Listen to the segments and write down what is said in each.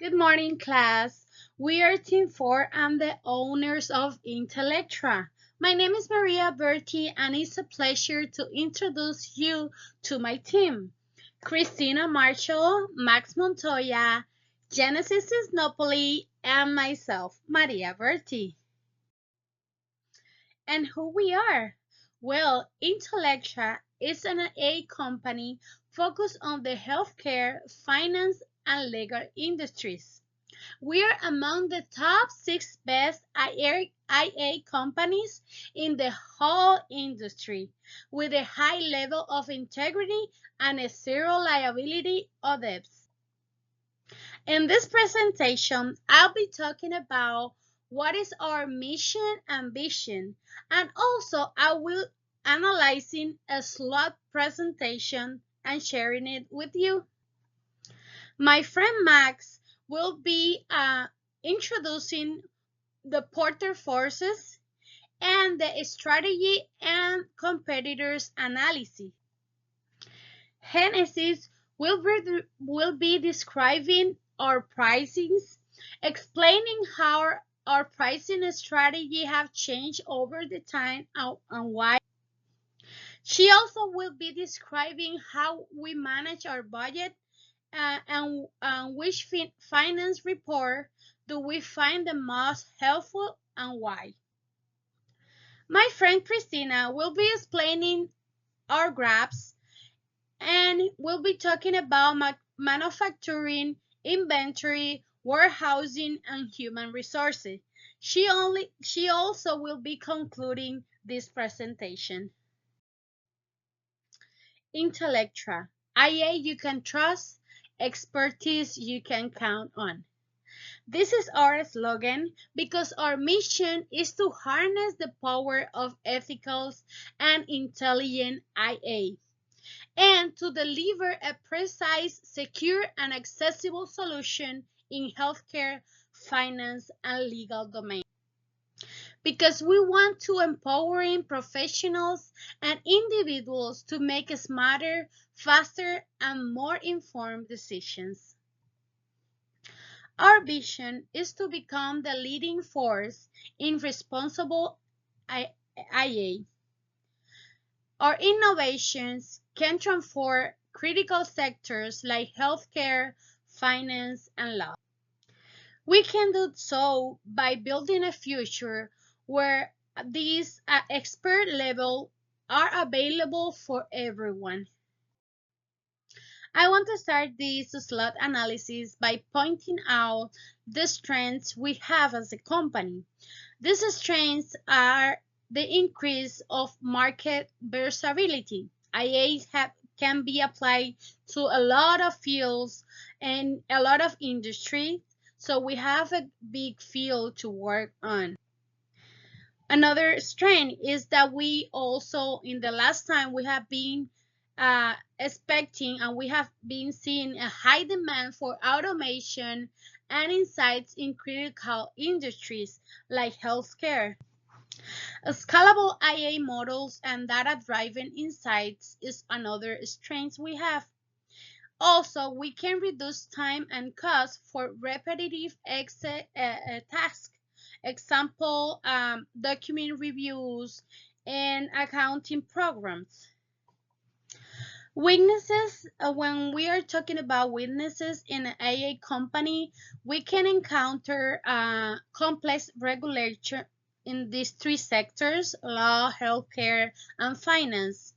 Good morning, class. We are Team 4 and the owners of Intellectra. My name is Maria Berti and it's a pleasure to introduce you to my team. Christina Marshall, Max Montoya, Genesis Napoli, and myself, Maria Berti. And who we are? Well, Intellectra is an A company focused on the healthcare, finance, and legal industries. We are among the top 6 best IA companies in the whole industry, with a high level of integrity and a zero liability of debts. In this presentation, I'll be talking about what is our mission and vision, and also I will analyzing a slide presentation and sharing it with you. My friend Max will be introducing the Porter forces and the strategy and competitors analysis. Genesis will be describing our pricings, explaining how our pricing strategy have changed over the time and why. She also will be describing how we manage our budget and which finance report do we find the most helpful and why. My friend Christina will be explaining our graphs and we'll be talking about manufacturing, inventory, warehousing, and human resources. She also will be concluding this presentation. Intellectra, IA you can trust, expertise you can count on. This is our slogan because our mission is to harness the power of ethical and intelligent IA and to deliver a precise, secure, and accessible solution in healthcare, finance, and legal domain. Because we want to empowering professionals and individuals to make smarter, faster, and more informed decisions. Our vision is to become the leading force in responsible IA. Our innovations can transform critical sectors like healthcare, finance, and law. We can do so by building a future where these expert level are available for everyone. I want to start this slot analysis by pointing out the strengths we have as a company. These strengths are the increase of market versatility. Can be applied to a lot of fields and a lot of industry, so we have a big field to work on. Another strength is that we also, in the last time, we have been expecting and we have been seeing a high demand for automation and insights in critical industries like healthcare. Scalable IA models and data-driven insights is another strength we have. Also, we can reduce time and cost for repetitive tasks. Example, document reviews and accounting programs. Weaknesses, when we are talking about weaknesses in an AA company, we can encounter complex regulation in these 3 sectors: law, healthcare, and finance.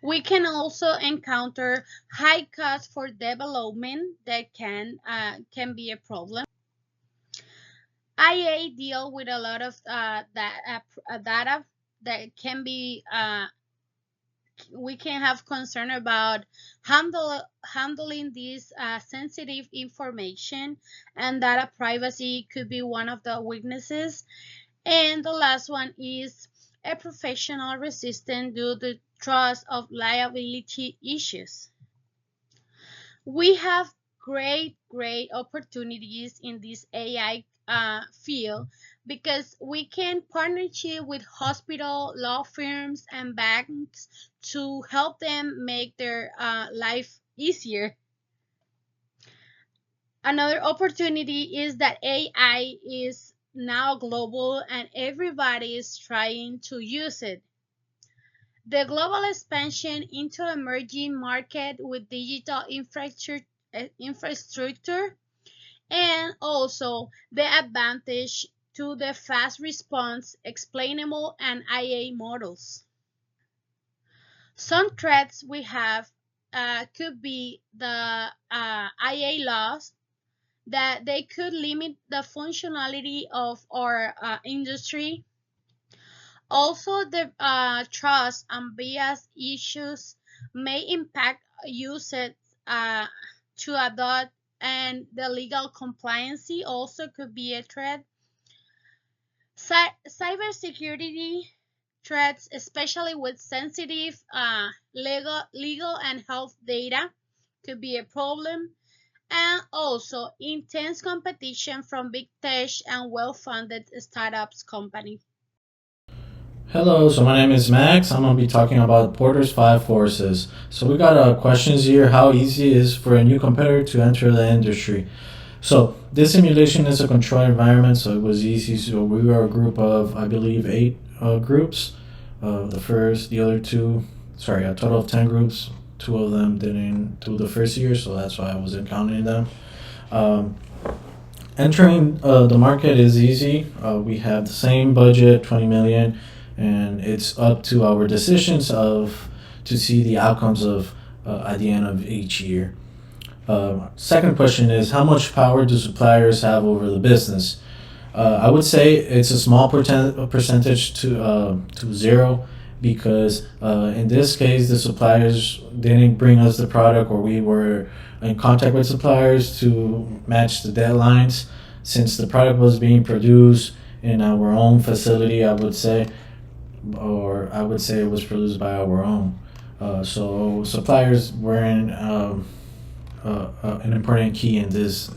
We can also encounter high costs for development that can be a problem. IA deal with a lot of data that can be we can have concern about handling this sensitive information, and data privacy could be one of the weaknesses. And the last one is a professional resistance due to trust of liability issues. We have great opportunities in this AI field because we can partnership with hospital, law firms, and banks to help them make their life easier. Another opportunity is that AI is now global and everybody is trying to use it. The global expansion into emerging market with digital infrastructure and also the advantage to the fast response, explainable and IA models. Some threats we have could be the IA laws that they could limit the functionality of our industry. Also, the trust and bias issues may impact usage uh, to adopt, and the legal compliancy also could be a threat. Cybersecurity threats, especially with sensitive legal and health data, could be a problem. And also intense competition from big tech and well-funded startups company. Hello, so my name is Max. I'm gonna be talking about Porter's five forces. So we got questions here. How easy it is for a new competitor to enter the industry? So this simulation is a controlled environment, so it was easy. So we were a group of, I believe, eight groups. The other two, sorry, a total of 10 groups. Two of them didn't do the first year, so that's why I wasn't counting them. Um, Entering the market is easy. We have the same budget, 20 million, and it's up to our decisions of to see the outcomes of at the end of each year. Second question is how much power do suppliers have over the business? I would say it's a small percentage to zero because in this case the suppliers didn't bring us the product or we were in contact with suppliers to match the deadlines since the product was being produced in our own facility. I would say it was produced by our own. So suppliers were an important key in this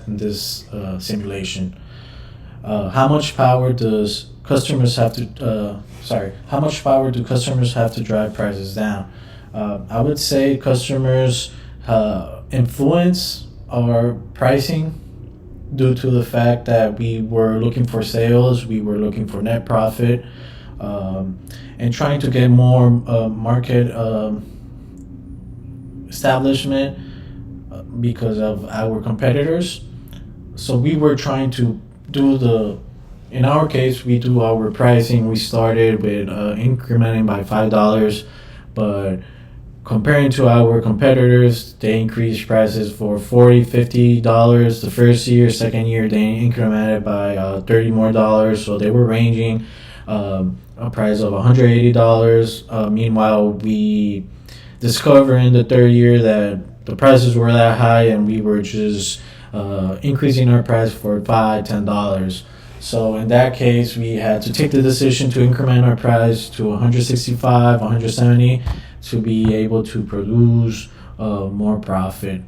simulation. How much power does customers have to? How much power do customers have to drive prices down? I would say customers influence our pricing due to the fact that we were looking for sales, we were looking for net profit, and trying to get more market establishment because of our competitors. So we were trying to do in our case, we do our pricing. We started with incrementing by $5, but comparing to our competitors, they increased prices for $40, $50 the first year. Second year, they incremented by $30 more. So they were ranging a price of $180. Meanwhile, we discovered in the third year that the prices were that high, and we were just increasing our price for $5, $10. So in that case, we had to take the decision to increment our price to 165, 170 to be able to produce more profit.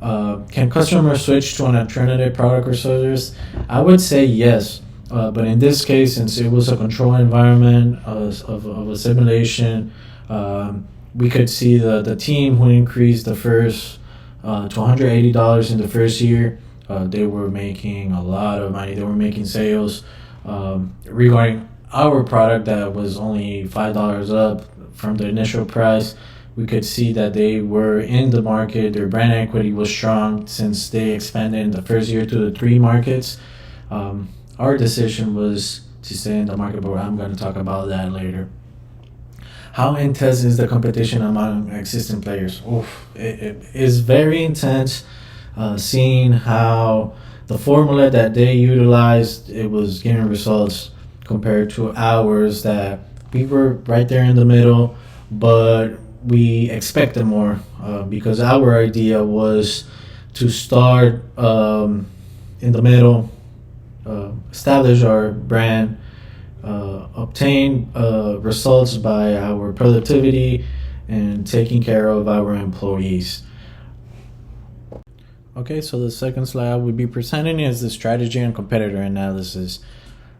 Can customers switch to an alternative product or service? I would say yes. But in this case, since it was a controlled environment of a simulation, we could see the team who increased the first to $180 in the first year. They were making a lot of money. They were making sales regarding our product that was only $5 up from the initial price. We could see that they were in the market. Their brand equity was strong since they expanded in the first year to the three markets. Our decision was to stay in the market, but I'm going to talk about that later. How intense is the competition among existing players? Oof, it is very intense. Seeing how the formula that they utilized, it was getting results compared to ours that we were right there in the middle, but we expected more because our idea was to start in the middle, establish our brand, obtain results by our productivity, and taking care of our employees. Okay, so the second slide I will be presenting is the strategy and competitor analysis.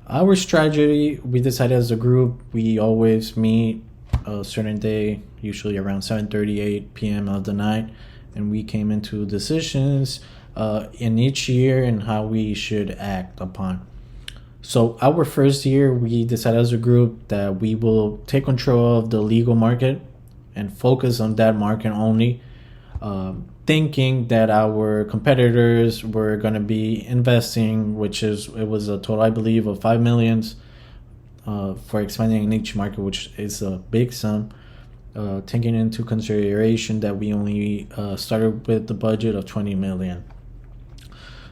Our strategy, we decided as a group, we always meet a certain day, usually around 7:38 p.m. of the night, and we came into decisions in each year and how we should act upon. So our first year, we decided as a group that we will take control of the legal market and focus on that market only, thinking that our competitors were going to be investing, which is it was a total I believe of 5 millions for expanding in each market, which is a big sum. Taking into consideration that we only started with the budget of 20 million.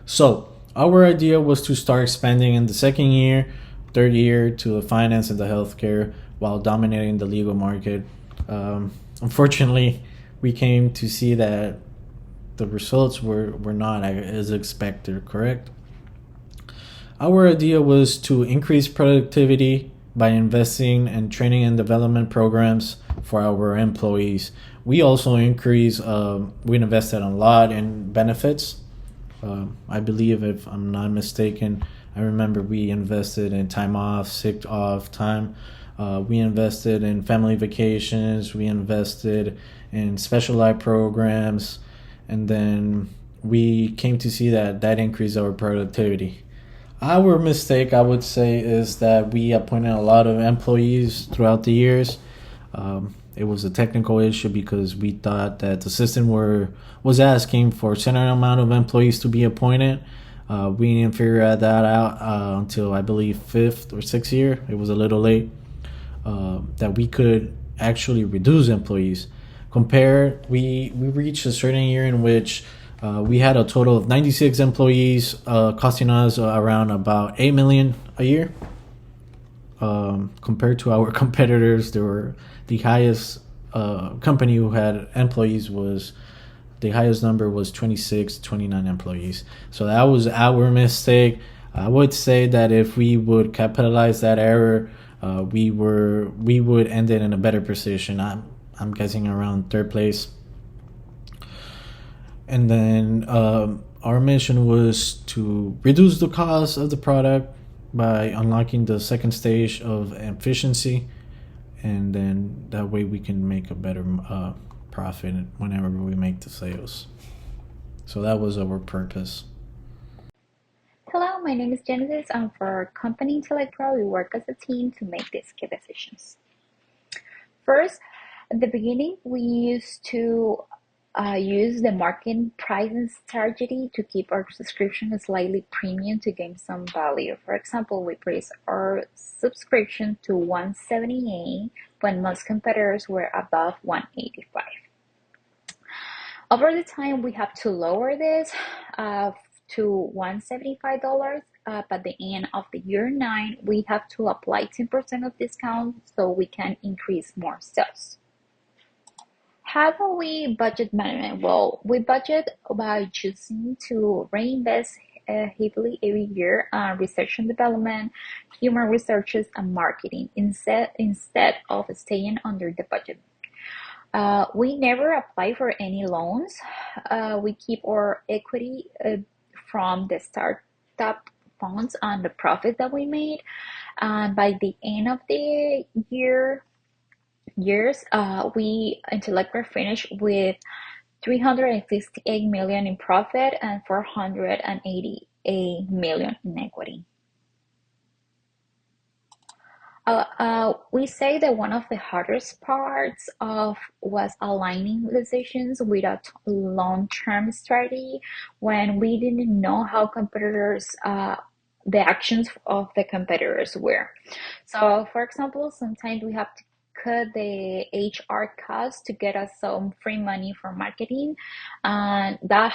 So our idea was to start expanding in the second year, third year to the finance and the healthcare while dominating the legal market. Unfortunately, we came to see that the results were not as expected, correct? Our idea was to increase productivity by investing in training and development programs for our employees. We also we invested a lot in benefits. I believe, if I'm not mistaken, I remember we invested in time off, sick off time. We invested in family vacations. We invested in specialized programs. And then we came to see that that increased our productivity. Our mistake, I would say, is that we appointed a lot of employees throughout the years. It was a technical issue because we thought that the system was asking for a certain amount of employees to be appointed. We didn't figure that out until I believe fifth or sixth year. It was a little late. That we could actually reduce employees. We reached a certain year in which we had a total of 96 employees, costing us around about 8 million a year. Compared to our competitors, there were the highest company who had employees was the highest number was 26, 29 employees. So that was our mistake. I would say that if we would capitalize that error, we would end it in a better position. I'm guessing around third place. And then our mission was to reduce the cost of the product by unlocking the second stage of efficiency, and then that way we can make a better profit whenever we make the sales. So that was our purpose. Hello, my name is Genesis, and for our company Intellectra, we work as a team to make these key decisions. First, at the beginning, we used to use the marketing pricing strategy to keep our subscription slightly premium to gain some value. For example, we raised our subscription to 178 when most competitors were above 185. Over the time, we have to lower this to $175. By the end of the year 9, we have to apply 10% of discount so we can increase more sales. How do we budget management? Well, we budget by choosing to reinvest heavily every year on research and development, human resources, and marketing instead of staying under the budget. We never apply for any loans. We keep our equity from the startup funds on the profit that we made. And by the end of the years, we Intellectra finished with 368 million in profit and 488 million in equity. We say that one of the hardest parts was aligning decisions with a long-term strategy when we didn't know how the actions of the competitors were. So, for example, sometimes we have to cut the HR costs to get us some free money for marketing, and that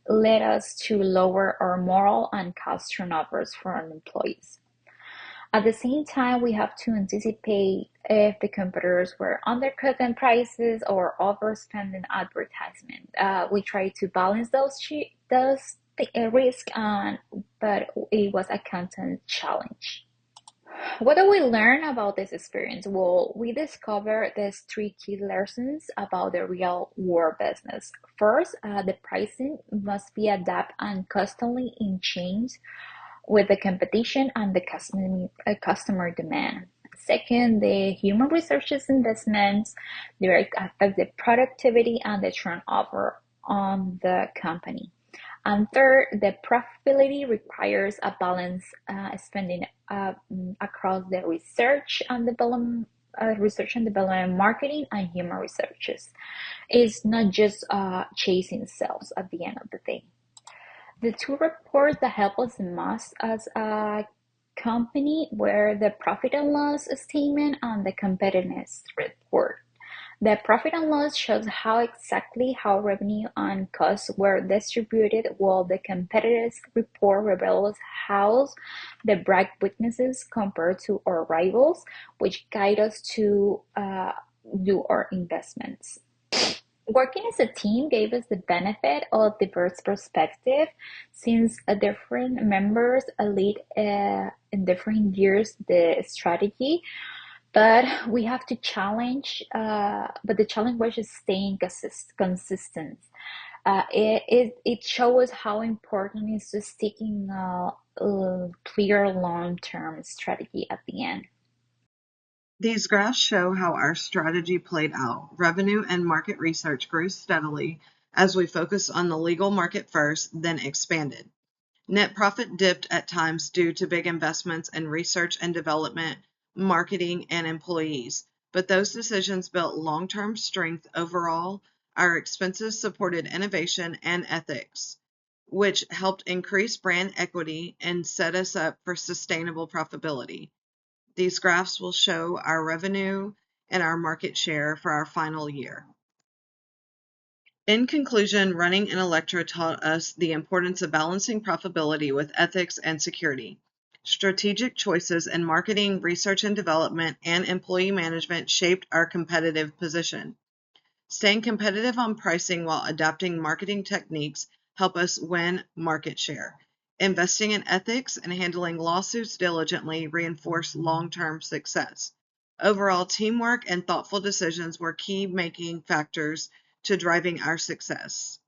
led us to lower our moral and cost turnovers for our employees. At the same time, we have to anticipate if the competitors were undercutting prices or overspending advertisement. We try to balance those risks, but it was a constant challenge. What do we learn about this experience? Well, we discovered these 3 key lessons about the real world business. First, the pricing must be adapted and constantly in change with the competition and the customer demand. Second, the human resources investments direct affect the productivity and the turnover on the company. And third, the profitability requires a balance spending across the research and development, marketing, and human researches. It's not just chasing sales at the end of the day. The two reports that help us the most as a company were the profit and loss statement and the competitiveness report. The profit and loss shows how revenue and costs were distributed, while the competitors report reveals how the bright weaknesses compared to our rivals, which guide us to do our investments. Working as a team gave us the benefit of diverse perspective since different members lead in different years the strategy, but we have to but the challenge was just staying consistent. It shows how important it is to sticking a clear long-term strategy at the end. These graphs show how our strategy played out. Revenue and market research grew steadily as we focused on the legal market first, then expanded. Net profit dipped at times due to big investments in research and development, marketing, and employees, but those decisions built long-term strength overall. Our expenses supported innovation and ethics, which helped increase brand equity and set us up for sustainable profitability. These graphs will show our revenue and our market share for our final year. In conclusion, running Intellectra taught us the importance of balancing profitability with ethics and security. Strategic choices in marketing, research and development, and employee management shaped our competitive position. Staying competitive on pricing while adapting marketing techniques help us win market share. Investing in ethics and handling lawsuits diligently reinforce long-term success. Overall, teamwork and thoughtful decisions were key making factors to driving our success.